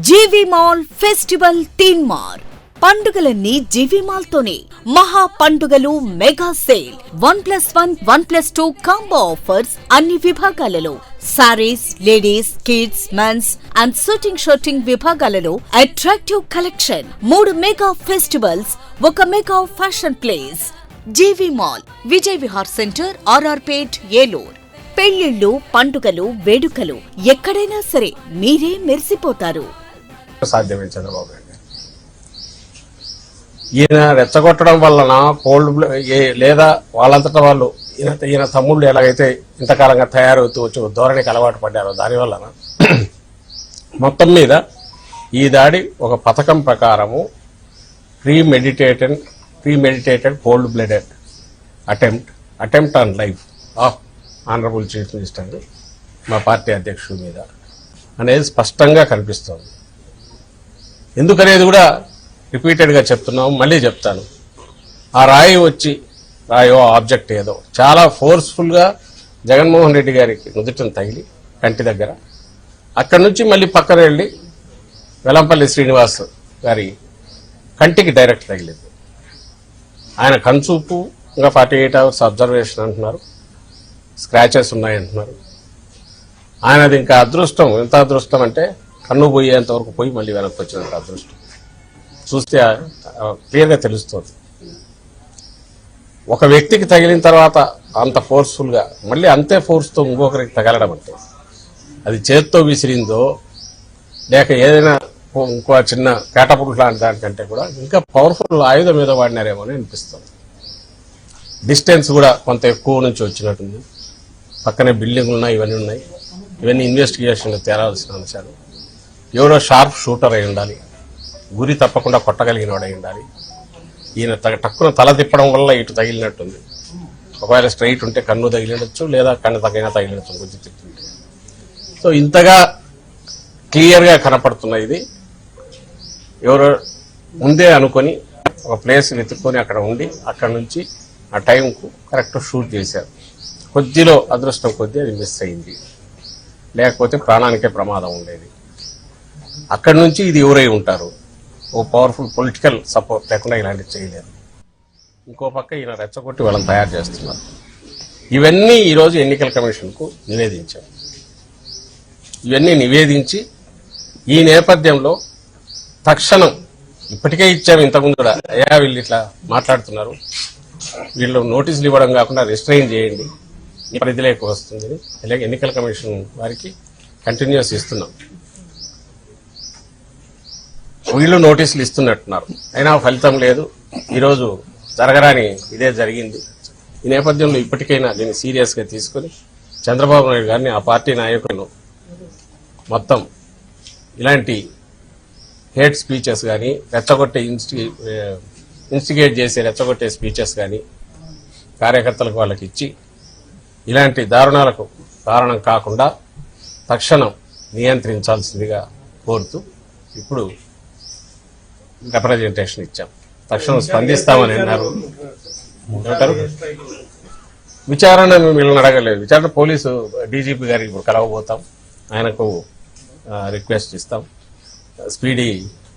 GV mall festival theme మార్ పండుగలన్నీ GV mall తోనే. మహా పండుగలు మెగా సేల్ 1+1 1+2 కాంబో ఆఫర్స్ అన్ని విభాగాలలో. Sarees, ladies, kids, mens and suiting విభాగాలలో attractive collection. 3 mega festivals, 1 mega fashion place. GV mall, Vijay Vihar centre, RR Pet, Eluru. పెళ్లిళ్లు, పండుగలు, వేడుకలు ఎక్కడైనా సరే మీరే మెరిసిపోతారు. సాధ్యమే చంద్రబాబు నాయుడు ఈయన రెచ్చగొట్టడం వలన కోల్డ్ లేదా వాళ్ళంతటా వాళ్ళు ఈయన తమ్ముళ్ళు ఎలాగైతే ఇంతకాలంగా తయారవుతూ వచ్చి ధోరణికి అలవాటు పడ్డారో దానివలన మొత్తం మీద ఈ దాడి ఒక పథకం ప్రకారము premeditated cold blooded attempt on life of honourable chief minister మా పార్టీ అధ్యక్షుడి మీద అనేది స్పష్టంగా కనిపిస్తోంది. ఎందుకనేది కూడా రిపీటెడ్గా చెప్తున్నాము, మళ్ళీ చెప్తాను. ఆ రాయో ఆబ్జెక్ట్ ఏదో చాలా ఫోర్స్ఫుల్గా జగన్మోహన్ రెడ్డి గారికి నుదుటిని తగిలి కంటి దగ్గర, అక్కడి నుంచి మళ్ళీ పక్కన వెళ్ళి వెల్లంపల్లి శ్రీనివాస్ గారి కంటికి డైరెక్ట్ తగిలింది. ఆయన కన్సూపు ఇంకా 48 అవర్స్ అబ్జర్వేషన్ అంటున్నారు, స్క్రాచెస్ ఉన్నాయంటున్నారు. ఆయనది ఇంకా అదృష్టం, ఎంత అదృష్టం అంటే కన్ను పోయేంత వరకు పోయి మళ్ళీ వెనక్కి వచ్చినంత అదృష్టం. చూస్తే క్లియర్గా తెలుస్తుంది. ఒక వ్యక్తికి తగిలిన తర్వాత అంత ఫోర్స్ఫుల్గా మళ్ళీ అంతే ఫోర్స్తో ఇంకొకరికి తగలడం అంటే అది చేత్తో విసిరిందో లేక ఏదైనా ఇంకో చిన్న కేటపుల్ లాంటి దానికంటే కూడా ఇంకా పవర్ఫుల్ ఆయుధం మీద వాడినారేమో అని అనిపిస్తుంది. డిస్టెన్స్ కూడా కొంత ఎక్కువ నుంచి వచ్చినట్టుంది. పక్కనే బిల్డింగ్లు ఉన్నాయి, ఇవన్నీ ఇన్వెస్టిగేషన్లో తేరాల్సిన అంశాలు. ఎవరో షార్ప్ షూటర్ అయి ఉండాలి, గురి తప్పకుండా కొట్టగలిగిన వాడు అయి ఉండాలి. ఈయన టక్కున తల తిప్పడం వల్ల ఇటు తగిలినట్టుంది. ఒకవేళ స్ట్రైట్ ఉంటే కన్ను తగిలినచ్చు, లేదా కన్ను తగిలినచ్చు కొంచెం తిట్టుంటే. సో ఇంతగా క్లియర్గా కనపడుతున్న ఇది ఎవరో ముందే అనుకొని ఒక ప్లేస్ వెతుక్కొని అక్కడ ఉండి అక్కడ నుంచి ఆ టైంకు కరెక్ట్ షూట్ చేశారు. కొద్దిలో అదృష్టం కొద్దీ అది మిస్ అయింది, లేకపోతే ప్రాణానికే ప్రమాదం ఉండేది. అక్కడి నుంచి ఇది ఎవరై ఉంటారు, ఓ పవర్ఫుల్ పొలిటికల్ సపోర్ట్ లేకుండా ఇలాంటివి చేయలేరు. ఇంకో పక్క ఈయన రెచ్చగొట్టి వాళ్ళని తయారు చేస్తున్నారు. ఇవన్నీ ఈరోజు ఎన్నికల కమిషన్కు నివేదించారు. ఇవన్నీ నివేదించి ఈ నేపథ్యంలో తక్షణం ఇప్పటికే ఇచ్చాము, ఇంతకుముందు కూడా వీళ్ళు ఇట్లా మాట్లాడుతున్నారు, వీళ్ళు నోటీసులు ఇవ్వడం కాకుండా రిస్ట్రైన్ చేయండి, ఈ పరిధిలోకి వస్తుంది. అలాగే ఎన్నికల కమిషన్ వారికి కంటిన్యూస్ ఇస్తున్నాం. వీళ్ళు నోటీసులు ఇస్తున్నట్టున్నారు, అయినా ఫలితం లేదు. ఈరోజు జరగరాని ఇదే జరిగింది. ఈ నేపథ్యంలో ఇప్పటికైనా దీన్ని సీరియస్గా తీసుకుని చంద్రబాబు నాయుడు గారిని, ఆ పార్టీ నాయకులను మొత్తం ఇలాంటి హేట్ స్పీచెస్ కానీ, రెచ్చగొట్టే ఇన్స్టిగేట్ చేసే రెచ్చగొట్టే స్పీచెస్ కానీ కార్యకర్తలకు వాళ్ళకి ఇచ్చి ఇలాంటి దారుణాలకు కారణం కాకుండా తక్షణం నియంత్రించాల్సిందిగా కోరుతూ ఇప్పుడు రిప్రజెంటేషన్ ఇచ్చాం. తక్షణం స్పందిస్తామని అన్నారు. విచారణ వీళ్ళని అడగలేదు. విచారణ పోలీసు డీజీపీ గారికి ఇప్పుడు కలవబోతాం, ఆయనకు రిక్వెస్ట్ ఇస్తాం, స్పీడీ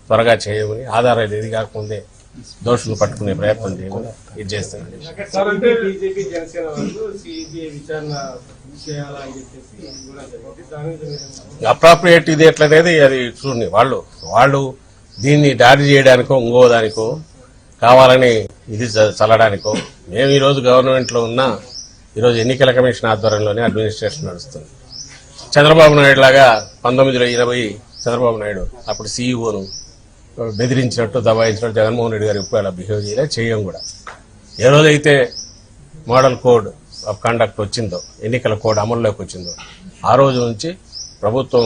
త్వరగా చేయమని, ఆధారాలు ఏది కాకముందే దోషులు పట్టుకునే ప్రయత్నం చేయమని ఇది చేస్తాను. అప్రాప్రియేట్ ఇది ఎట్లనేది అది చూడండి. వాళ్ళు దీన్ని దాడి చేయడానికో ఇంకో దానికో కావాలని ఇది చల్లడానికో. మేము ఈరోజు గవర్నమెంట్లో ఉన్నా ఈరోజు ఎన్నికల కమిషన్ ఆధ్వర్యంలోనే అడ్మినిస్ట్రేషన్ నడుస్తుంది. చంద్రబాబు నాయుడు లాగా 1920 చంద్రబాబు నాయుడు అప్పుడు సీఈఓను బెదిరించినట్టు దబాయించినట్టు జగన్మోహన్ రెడ్డి గారు ఎప్పుడు అలా బిహేవ్ చేయం కూడా. ఏ రోజైతే మోడల్ కోడ్ ఆఫ్ కండక్ట్ వచ్చిందో, ఎన్నికల కోడ్ అమల్లోకి వచ్చిందో, ఆ రోజు నుంచి ప్రభుత్వం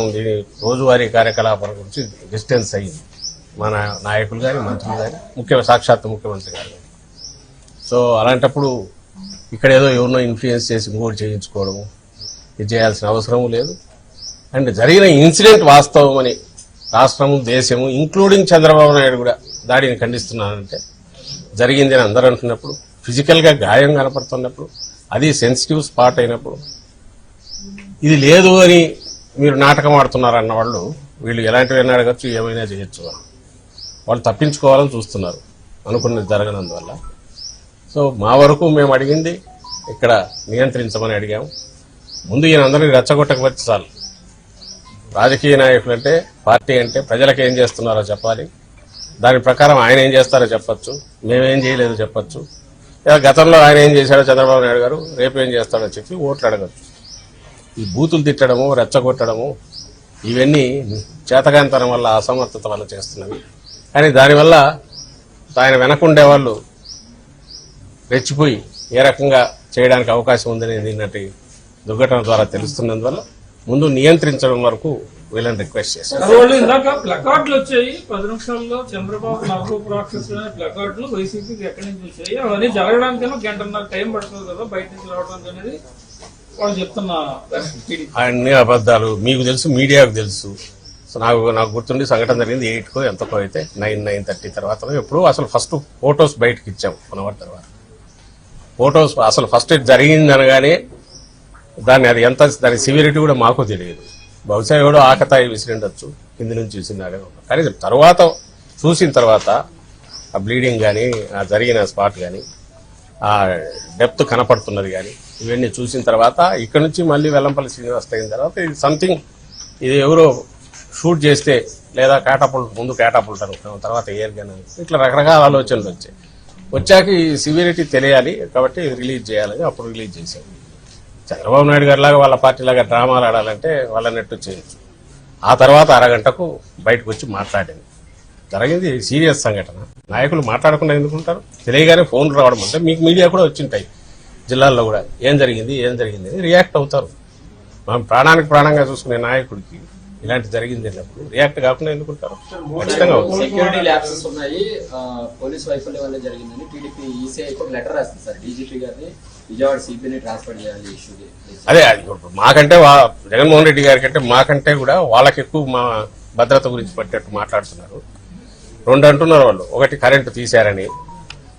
రోజువారీ కార్యకలాపాల గురించి డిస్టెన్స్ అయ్యింది. మన నాయకులు కానీ, మంత్రులు కానీ, సాక్షాత్ ముఖ్యమంత్రి గారు. సో అలాంటప్పుడు ఇక్కడ ఏదో ఎవరినో ఇన్ఫ్లుయెన్స్ చేసి ఇంకోటి చేయించుకోవడము ఇది చేయాల్సిన అవసరము లేదు. అండ్ జరిగిన ఇన్సిడెంట్ వాస్తవం అని రాష్ట్రము, దేశము, ఇంక్లూడింగ్ చంద్రబాబు నాయుడు కూడా దాడిని ఖండిస్తున్నానంటే జరిగింది అని అందరూ అంటున్నప్పుడు ఫిజికల్గా గాయం కనపడుతున్నప్పుడు, అది సెన్సిటివ్ స్పాట్ అయినప్పుడు, ఇది లేదు అని మీరు నాటకం ఆడుతున్నారు అన్న వాళ్ళు వీళ్ళు ఎలాంటివైనా అడగచ్చు, ఏమైనా చేయొచ్చు అని వాళ్ళు తప్పించుకోవాలని చూస్తున్నారు అనుకున్నది జరగనందువల్ల. సో మా వరకు మేము అడిగింది ఇక్కడ నియంత్రించమని అడిగాము. ముందు ఈయన అందరినీ రెచ్చగొట్టకపోతే చాలు. రాజకీయ నాయకులు అంటే, పార్టీ అంటే ప్రజలకు ఏం చేస్తున్నారో చెప్పాలి, దాని ప్రకారం ఆయన ఏం చేస్తారో చెప్పొచ్చు, మేమేం చేయలేదో చెప్పొచ్చు, లేదా గతంలో ఆయన ఏం చేశాడో చంద్రబాబు నాయుడు గారు రేపు ఏం చేస్తాడో చెప్పి ఓట్లు అడగచ్చు. ఈ బూతులు తిట్టడము, రెచ్చగొట్టడము ఇవన్నీ చేతగానితనం వల్ల, అసమర్థత వల్ల చేస్తున్నవి. కానీ దానివల్ల ఆయన వెనకుండే వాళ్ళు రెచ్చిపోయి ఏ రకంగా చేయడానికి అవకాశం ఉందని నిన్నటి దుర్ఘటన ద్వారా తెలుస్తున్నందువల్ల ముందు నియంత్రించడం వరకు వీళ్ళని రిక్వెస్ట్ చేశారు. ఇందాక ప్లకార్డులు వచ్చాయి 10 నిమిషాల్లో చంద్రబాబు నరరూప రాక్షసులు అనే ప్లకార్డులు వైసీపీకి ఎక్కడి నుంచి వచ్చాయి, అవన్నీ జరగడానికైనా గంటన్నర టైం పడుతుంది కదా బయట నుంచి రావడానికి అనేది వాళ్ళు చెప్తున్న అన్ని అబద్ధాలు. మీకు తెలుసు, మీడియాకు తెలుసు. సో నాకు గుర్తుండి సంఘటన జరిగింది 8కో ఎంతకో అయితే 9:30 తర్వాత ఎప్పుడు అసలు ఫస్ట్ ఫొటోస్ బయటకు ఇచ్చాం 1 అవర్ తర్వాత. ఫొటోస్ అసలు ఫస్ట్ జరిగింది అనగానే దాని సివిరిటీ కూడా మాకు తెలియదు. బహుశా ఎవడో ఆకతాయి విసిరిండొచ్చు, కింది నుంచి విసిరినాడే. కానీ తర్వాత చూసిన తర్వాత ఆ బ్లీడింగ్ కానీ, ఆ జరిగిన స్పాట్ కానీ, ఆ డెప్త్ కనపడుతున్నది కానీ ఇవన్నీ చూసిన తర్వాత ఇక్కడ నుంచి మళ్ళీ వెల్లంపల్లి శ్రీనివాస్ అయిన తర్వాత ఇది సంథింగ్, ఇది ఎవరో షూట్ చేస్తే లేదా ముందు క్యాటాపుల్ట్ అనుకున్నాం, తర్వాత ఎయిర్ గన్, ఇట్లా రకరకాల ఆలోచనలు వచ్చాక ఈ సివిరిటీ తెలియాలి కాబట్టి రిలీజ్ చేయాలని అప్పుడు రిలీజ్ చేశాం. చంద్రబాబు నాయుడు గారి లాగా వాళ్ళ పార్టీ లాగా డ్రామాలు ఆడాలంటే వాళ్ళ నెట్టు చేయొచ్చు. ఆ తర్వాత అరగంటకు బయటకు వచ్చి మాట్లాడింది. జరిగింది సీరియస్ సంఘటన. నాయకులు మాట్లాడకుండా ఎందుకుంటారు? తెలియగానే ఫోన్లు రావడం అంటే మీకు మీడియా కూడా వచ్చింటాయి జిల్లాల్లో కూడా, ఏం జరిగింది అని రియాక్ట్ అవుతారు. మనం ప్రాణానికి ప్రాణంగా చూసుకునే నాయకుడికి ఇలాంటి జరిగింది అన్నప్పుడు రియాక్ట్ కాకుండా ఎందుకుంటారు? ఖచ్చితంగా సెక్యూరిటీ ల్యాప్సెస్ ఉన్నాయి, పోలీస్ వైఫల్యం వల్ల జరిగిందని టీడీపీ ఈసీఐ లెటర్ రాస్తుంది సార్. డీజీపీ గారిని విజయవాడ సిపిని ట్రాన్స్ఫర్ చేయాలి ఇష్యూకి. అదే మాకంటే జగన్మోహన్ రెడ్డి గారి కంటే మాకంటే కూడా వాళ్ళకి ఎక్కువ మా భద్రత గురించి పట్టేట్టు మాట్లాడుతున్నారు. 2 అంటున్నారు వాళ్ళు. ఒకటి కరెంటు తీశారని,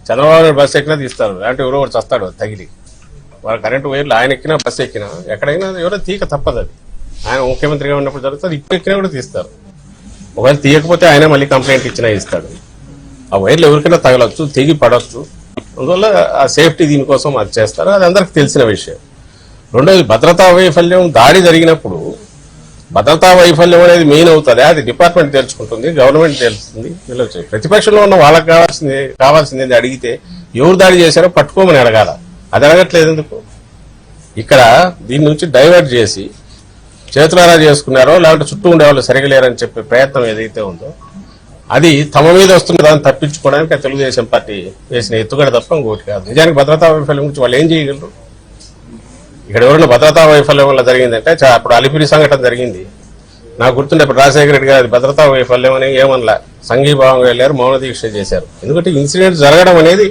చంద్రబాబు నాయుడు బస్సు ఎక్కినా తీస్తారు, అలాంటి ఎవరో ఒకటి చస్తాడు తగిలి. వాళ్ళ కరెంటు వైర్లు ఆయన ఎక్కినా బస్సు ఎక్కినా ఎక్కడైనా ఎవరో తీక తప్పదు. అది ఆయన ముఖ్యమంత్రిగా ఉన్నప్పుడు జరుగుతుంది. ఇప్పుడు ఎక్కినా కూడా తీస్తారు. ఒకవేళ తీయకపోతే ఆయన మళ్ళీ కంప్లైంట్ ఇచ్చినా ఇస్తాడు. ఆ వైర్లు ఎవరికైనా తగలొచ్చు, తెగి పడవచ్చు. అందువల్ల ఆ సేఫ్టీ దీనికోసం అది చేస్తారు. అది అందరికి తెలిసిన విషయం. రెండోది భద్రతా వైఫల్యం, దాడి జరిగినప్పుడు భద్రతా వైఫల్యం అనేది మెయిన్ అవుతుంది. అది డిపార్ట్మెంట్ తెలుసుకుంటుంది, గవర్నమెంట్ తెలుస్తుంది. ప్రతిపక్షంలో ఉన్న వాళ్ళకి కావాల్సింది అడిగితే ఎవరు దాడి చేశారో పట్టుకోమని అడగాల. అది అడగట్లేదు ఎందుకు? ఇక్కడ దీని నుంచి డైవర్ట్ చేసి చేతులారా చేసుకున్నారో లేకపోతే చుట్టూ ఉండేవాళ్ళు సరిగా లేరని చెప్పే ప్రయత్నం ఏదైతే ఉందో అది తమ మీద వస్తున్న దాన్ని తప్పించుకోవడానికి తెలుగుదేశం పార్టీ వేసిన ఎత్తుగడ తప్ప ఇంకోటి కాదు. నిజానికి భద్రతా వైఫల్యం గురించి వాళ్ళు ఏం చేయగలరు? ఇక్కడ ఎవరైనా భద్రతా వైఫల్యం వల్ల జరిగిందంటే అప్పుడు అలిపిరి సంఘటన జరిగింది. నాకు గుర్తుండే అప్పుడు రాజశేఖర రెడ్డి గారు భద్రతా వైఫల్యం అని ఏమనలా, సంఘీభావంగా వెళ్ళారు, మౌన దీక్ష చేశారు. ఎందుకంటే ఇన్సిడెంట్ జరగడం అనేది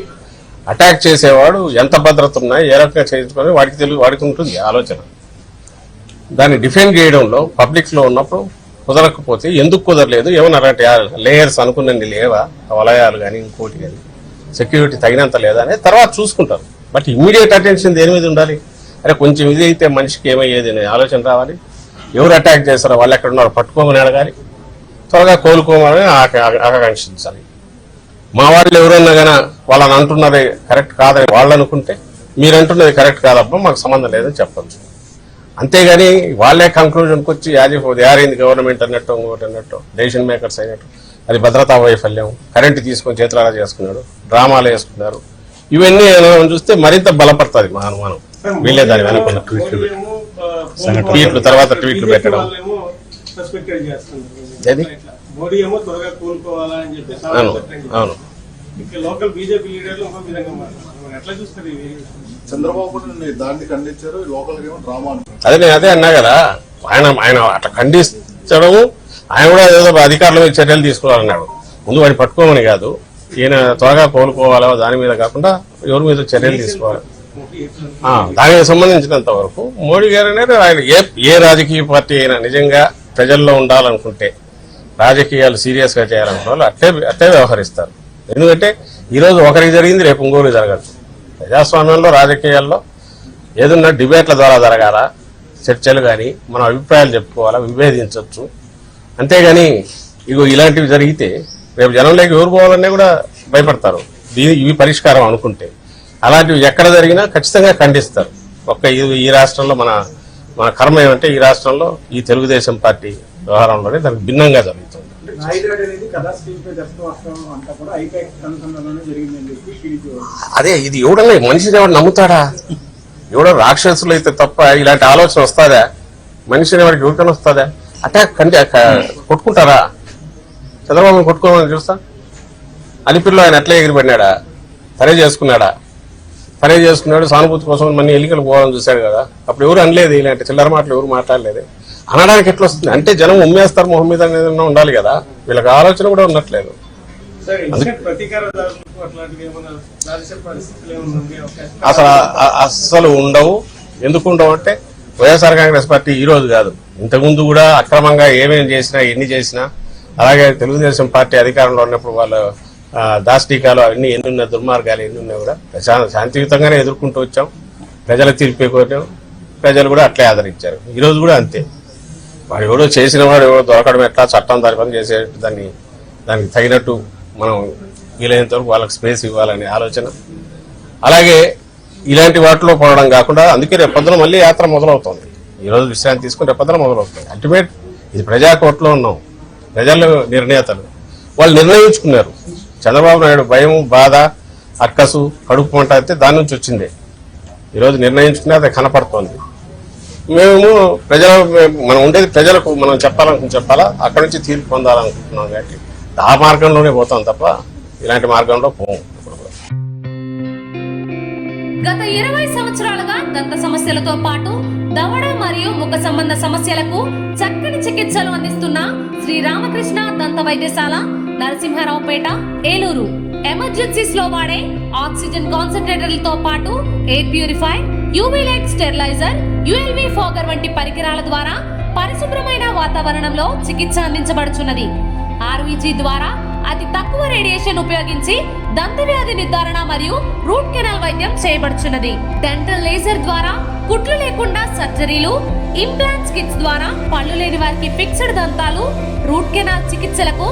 అటాక్ చేసేవాడు ఎంత భద్రత ఉన్నా ఏ రకంగా చేయించుకొని వాడికి ఉంటుంది ఆలోచన. దాన్ని డిఫెండ్ చేయడంలో పబ్లిక్ లో ఉన్నప్పుడు కుదరకపోతే ఎందుకు కుదరలేదు, ఏమన్నా అలాంటి లేయర్స్ అనుకున్నది లేవా, వలయాలు కానీ ఇంకోటి కానీ సెక్యూరిటీ తగినంత లేదా అనేది తర్వాత చూసుకుంటారు. బట్ ఇమ్మీడియట్ అటెన్షన్ దేని మీద ఉండాలి? అరే కొంచెం ఇది అయితే మనిషికి ఏమయ్యేది అనే ఆలోచన రావాలి. ఎవరు అటాక్ చేస్తారో వాళ్ళు ఎక్కడ ఉన్నారో పట్టుకోమని అడగాలి, త్వరగా కోలుకోమని ఆకాంక్షించాలి. మా వాళ్ళు ఎవరన్నా కానీ వాళ్ళని అంటున్నది కరెక్ట్ కాదని వాళ్ళు అనుకుంటే మీరు అంటున్నది కరెక్ట్ కాదబ్బా మాకు సంబంధం లేదని చెప్పచ్చు. అంతేగాని వాళ్ళే కంక్లూజన్కి వచ్చి యారైంది గవర్నమెంట్ అన్నట్టు ఇంకోటి అన్నట్టు డెసిషన్ మేకర్స్ అయినట్టు అది భద్రతా వైఫల్యం, కరెంటు తీసుకొని చేతులారా చేసుకున్నాడు, డ్రామాలు వేసుకున్నారు, ఇవన్నీ చూస్తే మరింత బలపడుతుంది మా అనుమానం. వీళ్ళే దాని వెనుకున్న ట్వీట్లు తర్వాత ట్వీట్లు పెట్టడం. అవును లోకల్ బీజేపీ లీడర్లు ఇంకో విధంగా చంద్రబాబు దాన్ని ఖండించారు, లోకల్ డ్రామా. అదే అన్నా కదా, ఆయన అట్లా ఖండించడము, ఆయన కూడా ఏదో అధికారుల మీద చర్యలు తీసుకోవాలన్నాడు. ముందు వాడిని పట్టుకోమని కాదు, ఈయన త్వరగా కోలుకోవాలో దాని మీద కాకుండా ఎవరి మీద చర్యలు తీసుకోవాలి. దానికి సంబంధించినంత వరకు మోడీ గారు అనేది ఆయన ఏ రాజకీయ పార్టీ అయినా నిజంగా ప్రజల్లో ఉండాలనుకుంటే, రాజకీయాలు సీరియస్ గా చేయాలనుకున్న వాళ్ళు అట్టే వ్యవహరిస్తారు. ఎందుకంటే ఈ రోజు ఒకరికి జరిగింది రేపు ఇంకోరికి జరగచ్చు. ప్రజాస్వామ్యంలో రాజకీయాల్లో ఏదన్నా డిబేట్ల ద్వారా జరగాల, చర్చలు కానీ మనం అభిప్రాయాలు చెప్పుకోవాలా, విభేదించవచ్చు. అంతేగాని ఇగో ఇలాంటివి జరిగితే రేపు జనంలోకి ఎవరు పోవాలనే కూడా భయపడతారు. ఇవి పరిష్కారం అనుకుంటే అలాంటివి ఎక్కడ జరిగినా ఖచ్చితంగా ఖండిస్తారు. ఈ రాష్ట్రంలో మన కర్మ ఏమంటే ఈ రాష్ట్రంలో ఈ తెలుగుదేశం పార్టీ వ్యవహారంలోనే దానికి భిన్నంగా జరుగుతుంది. అదే ఇది ఎవడన్నా మనిషిని ఎవరు నమ్ముతాడా? ఎవడో రాక్షసులు అయితే తప్ప ఇలాంటి ఆలోచన వస్తుందా? మనిషిని ఎవరికి ఎవరికైనా వస్తుందా? అటాక్ కొట్టుకుంటారా? చంద్రబాబుని కొట్టుకోమని చూస్తా. అలిపిరిలో ఆయన ఎట్లా ఎగిరిపడినాడా? తనే చేసుకున్నాడు సానుభూతి కోసం మన ఎన్నికలు పోవాలని చూశాడు కదా. అప్పుడు ఎవరు అనలేదు, ఇలాంటి చిల్లర మాటలు ఎవరు మాట్లాడలేదు. అనడానికి ఎట్లా వస్తుంది అంటే జనం ఉమ్మేస్తారు మొహం మీద అనేది ఉండాలి కదా. వీళ్ళకి ఆలోచన కూడా ఉన్నట్లేదు. అసలు ఉండవు. ఎందుకు ఉండవు అంటే వైఎస్ఆర్ కాంగ్రెస్ పార్టీ ఈ రోజు కాదు, ఇంతకుముందు కూడా అక్రమంగా ఏమేమి చేసినా ఎన్ని చేసినా, అలాగే తెలుగుదేశం పార్టీ అధికారంలో ఉన్నప్పుడు వాళ్ళు దాష్టీకాలు అవన్నీ ఎన్ని ఉన్నా, దుర్మార్గాలు ఎన్ని ఉన్నా కూడా శాంతియుతంగానే ఎదుర్కొంటూ వచ్చాం. ప్రజల తీర్పే కోరాం, ప్రజలు కూడా అట్లే ఆదరించారు. ఈ రోజు కూడా అంతే. వాడు ఎవడో చేసిన వాడు ఎవడో దొరకడం ఎట్లా, చట్టం దాని పని చేసే దానికి తగినట్టు మనం వీలైనంత వరకు వాళ్ళకి స్పేస్ ఇవ్వాలనే ఆలోచన. అలాగే ఇలాంటి వాటిలో పడడం కాకుండా అందుకే రేపొద్దున మళ్ళీ యాత్ర మొదలవుతుంది. ఈ రోజు విశ్రాంతి తీసుకుని రేపొద్దున మొదలవుతుంది. అల్టిమేట్ ఇది ప్రజాకోర్టులో ఉన్నాం. ప్రజలు నిర్ణేతలు వాళ్ళు నిర్ణయించుకున్నారు. చంద్రబాబు నాయుడు భయం, బాధ, అక్కసు, కడుపు మంట అయితే దాని నుంచి వచ్చిందే. ఈరోజు నిర్ణయించుకునే అది కనపడుతోంది. మేము మనం ఉండేది ప్రజలకు మనం చెప్పాలా, అక్కడి నుంచి తీర్పు పొందాలనుకుంటున్నాం. కాబట్టి ఆ మార్గంలోనే పోతాం తప్ప ఇలాంటి మార్గంలో పోము. గత 20 సంవత్సరాలుగా దంత సమస్యలతో పాటు దవడ మరియు ముఖ సంబంధ సమస్యలకు చక్కని చికిత్సలు అందిస్తున్న శ్రీ రామకృష్ణ దంత వైద్యశాల, నరసింహారావుపేట, ఏలూరు. ఎమర్జెన్సీస్ లో వాడే ఆక్సిజన్ కాన్సంట్రేటర్లతో పాటు air purify, UV light steriliser, ULV fogger వంటి పరికరాల ద్వారా పరిశుభ్రమైన వాతావరణంలో చికిత్స అందించబడుచున్నది. ఆర్వీజీ ద్వారా అతి తక్కువ రేడియేషన్ ఉపయోగించి దంత వ్యాధి నిర్ధారణ మరియు రూట్ కెనాల్ వైద్యం చేయబడుచున్నది. డెంటల్ లేజర్ ద్వారా కుట్లు లేకుండా సర్జరీలు, ఇంప్లాంట్స్ కిట్స్ ద్వారా పళ్ళు లేని వారికి ఫిక్స్డ్ దంతాలు, రూట్ కెనాల్ చికిత్సలకు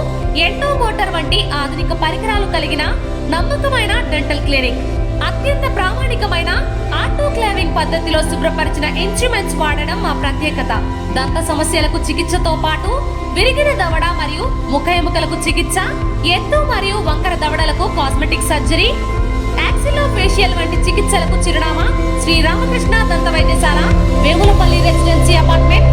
ఎండో మోటార్ వంటి ఆధునిక పరికరాలు కలిగిన నమ్మకమైన డెంటల్ క్లినిక్. అత్యంత ప్రామాణికమైన ఆటోక్లావింగ్ పద్ధతిలో శుభ్రపరిచిన ఇన్స్ట్రుమెంట్స్ వాడడం మా ప్రత్యేకత. దంత సమస్యలకు చికిత్సతో పాటు విరిగిన దవడ మరియు ముఖ ఎముకలకు చికిత్స, ఎత్తు మరియు వంకర దవడలకు కాస్మెటిక్ సర్జరీ, యాక్సిలోఫేషియల్ వంటి చికిత్సలకు చిరునామా శ్రీ రామకృష్ణ దంత వైద్యశాల, వేములపల్లి రెసిడెన్సీ అపార్ట్మెంట్,